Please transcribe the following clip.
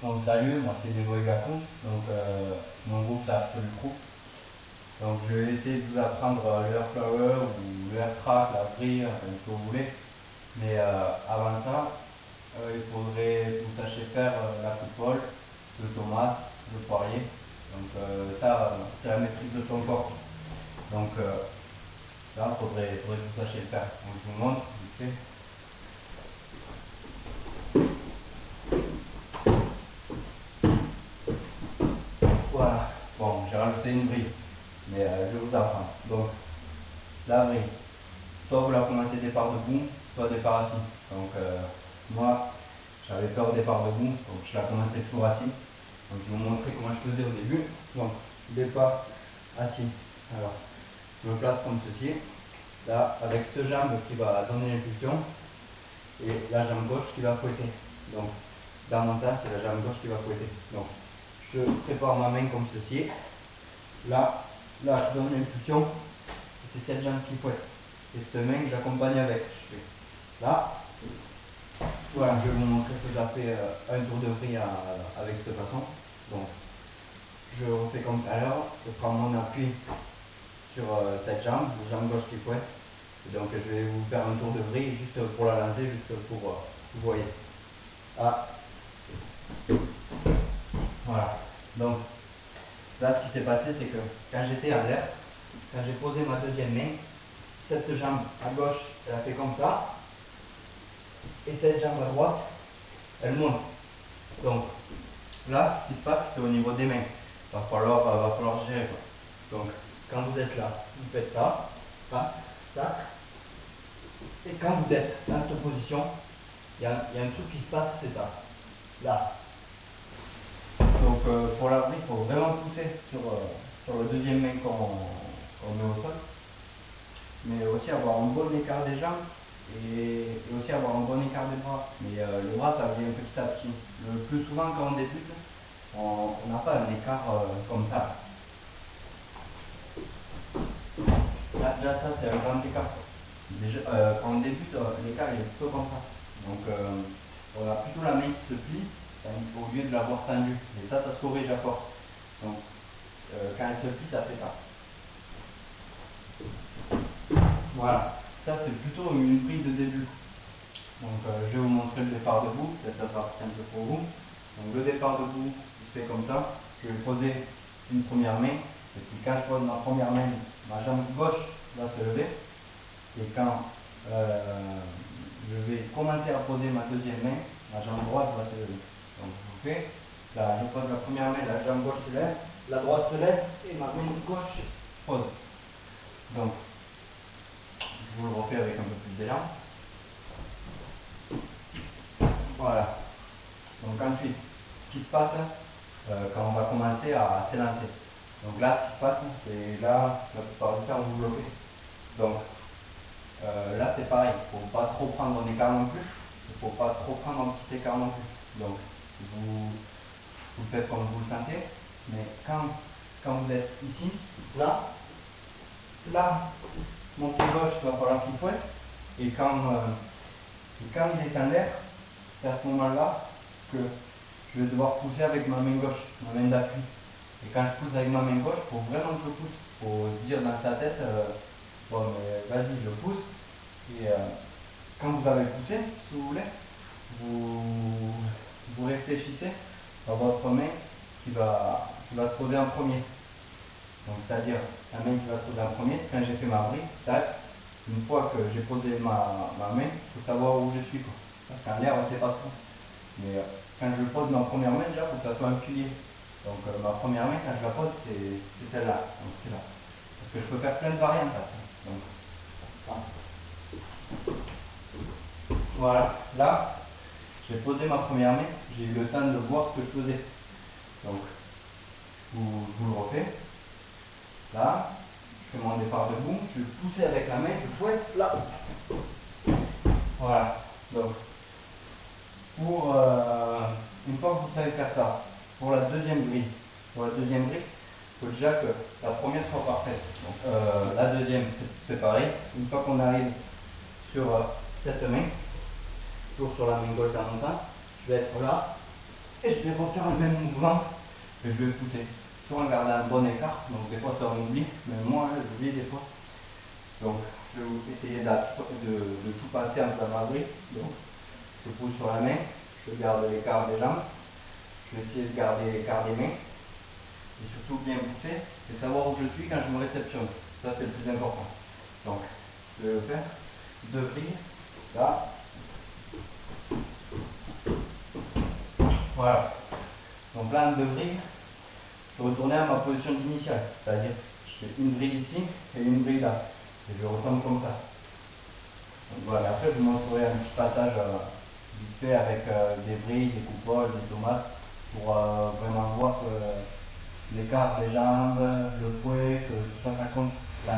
Donc salut, moi c'est Dévo Gaku, donc mon groupe c'est Absolute Group. Donc je vais essayer de vous apprendre le air flower ou le air track, la vrille, enfin ce que vous voulez. Mais avant ça, il faudrait que vous sachiez faire la coupole, le tomate, le poirier. Donc ça, c'est la maîtrise de son corps. Donc là, faudrait que vous sachiez le faire. Donc je vous montre vite fait. Voilà, bon, j'ai rajouté une vrille, mais je vais vous apprendre. Donc, la vrille, soit vous la commencez départ debout, soit départ assis. Donc, moi, j'avais peur au départ debout, donc je la commençais toujours assis. Donc, je vais vous montrer comment je faisais au début. Donc, départ assis. Alors, je me place comme ceci, là, avec cette jambe qui va donner l'impulsion, et la jambe gauche qui va fouetter. Donc, dans mon tas, c'est la jambe gauche qui va fouetter. Donc, je prépare ma main comme ceci. Là, je donne l'impulsion. C'est cette jambe qui fouette. Et cette main, j'accompagne avec. Je fais là. Voilà, je vais vous montrer que j'ai fait un tour de vrille avec cette façon. Donc, je refais comme tout à l'heure. Je prends mon appui sur cette jambe, la jambe gauche qui fouette. Et donc, je vais vous faire un tour de vrille juste pour la lancer, juste pour vous voyez. Ah. Voilà. Donc, là, ce qui s'est passé, c'est que quand j'étais en l'air, quand j'ai posé ma deuxième main, cette jambe à gauche, elle a fait comme ça, et cette jambe à droite, elle monte. Donc, là, ce qui se passe, c'est au niveau des mains. Va falloir gérer, quoi. Donc, quand vous êtes là, vous faites ça, tac, tac, et quand vous êtes dans cette position, il y a un truc qui se passe, c'est ça, là. Donc pour la vrille, il faut vraiment pousser sur le deuxième main qu'on met au sol. Mais aussi avoir un bon écart des jambes et aussi avoir un bon écart des bras. Mais les bras, ça vient petit à petit. Le plus souvent, quand on débute, on n'a pas un écart comme ça. Là, déjà, ça, c'est un grand écart. Déjà, quand on débute, l'écart est plutôt comme ça. Donc on a plutôt la main qui se plie au lieu de l'avoir tendue. Et ça se corrige à force. Donc, quand elle se plie, ça fait ça. Voilà. Ça, c'est plutôt une vrille de début. Donc, je vais vous montrer le départ debout. Peut-être ça sera plus simple pour vous. Donc, le départ debout, il se fait comme ça. Je vais poser une première main. Et puis, quand je pose ma première main, ma jambe gauche va se lever. Et quand je vais commencer à poser ma deuxième main, la jambe droite va se lever. Donc je fais, là je pose la première main, la jambe gauche se lève, la droite se lève et ma main gauche pose. Donc je vous le refais avec un peu plus d'élan. Voilà. Donc ensuite, ce qui se passe quand on va commencer à s'élancer. Donc là, ce qui se passe, c'est là, la plupart du temps, vous bloquez. Donc là, c'est pareil, il ne faut pas trop prendre un écart non plus, il ne faut pas trop prendre un petit écart non plus. Donc, vous le faites comme vous le sentez, mais quand vous êtes ici, là, mon pied gauche, il va falloir qu'il fouette, et quand il est en l'air, c'est à ce moment-là que je vais devoir pousser avec ma main gauche, ma main d'appui. Et quand je pousse avec ma main gauche, il faut vraiment que je pousse. Il faut se dire dans sa tête, bon, mais vas-y, je pousse. Et quand vous avez poussé, si vous voulez, vous réfléchissez à votre main qui va se poser en premier. Donc, c'est-à-dire, la main qui va se poser en premier, c'est quand j'ai fait ma vrille, tac. Une fois que j'ai posé ma main, il faut savoir où je suis, quoi. Parce qu'en l'air, on ne sait pas trop. Mais quand je pose ma première main, déjà, il faut que ça soit un pilier. Donc, ma première main, quand je la pose, c'est celle-là. Donc, c'est là. Parce que je peux faire plein de variantes après. Donc, voilà, là, j'ai posé ma première main, j'ai eu le temps de voir ce que je faisais. Donc, je vous le refais. Là, je fais mon départ debout, je vais pousser avec la main, je fouette, là. Voilà, donc, une fois que vous savez faire ça, pour la deuxième grille, il faut déjà que la première soit parfaite. Donc, la deuxième, c'est pareil. Une fois qu'on arrive sur cette main, toujours sur la main gauche dans mon temps, je vais être là, et je vais refaire le même mouvement et je vais pousser. Toujours en gardant un bon écart, donc des fois ça on oublie, mais moi j'oublie des fois. Donc je vais essayer de tout passer entre ma brique. Donc je pousse sur la main, je garde l'écart des jambes, je vais essayer de garder l'écart des mains, et surtout bien pousser et savoir où je suis quand je me réceptionne. Ça c'est le plus important. Donc je vais le faire, deux vrilles, là. Voilà. Donc là en deux vrilles, je retourne à ma position initiale, c'est-à-dire je fais une vrille ici et une vrille là. Et je retombe comme ça. Donc voilà, après je vous montrerai un petit passage vite fait avec des vrilles, des coupoles, des tomates pour vraiment voir l'écart des jambes, le fouet, que tout ça compte la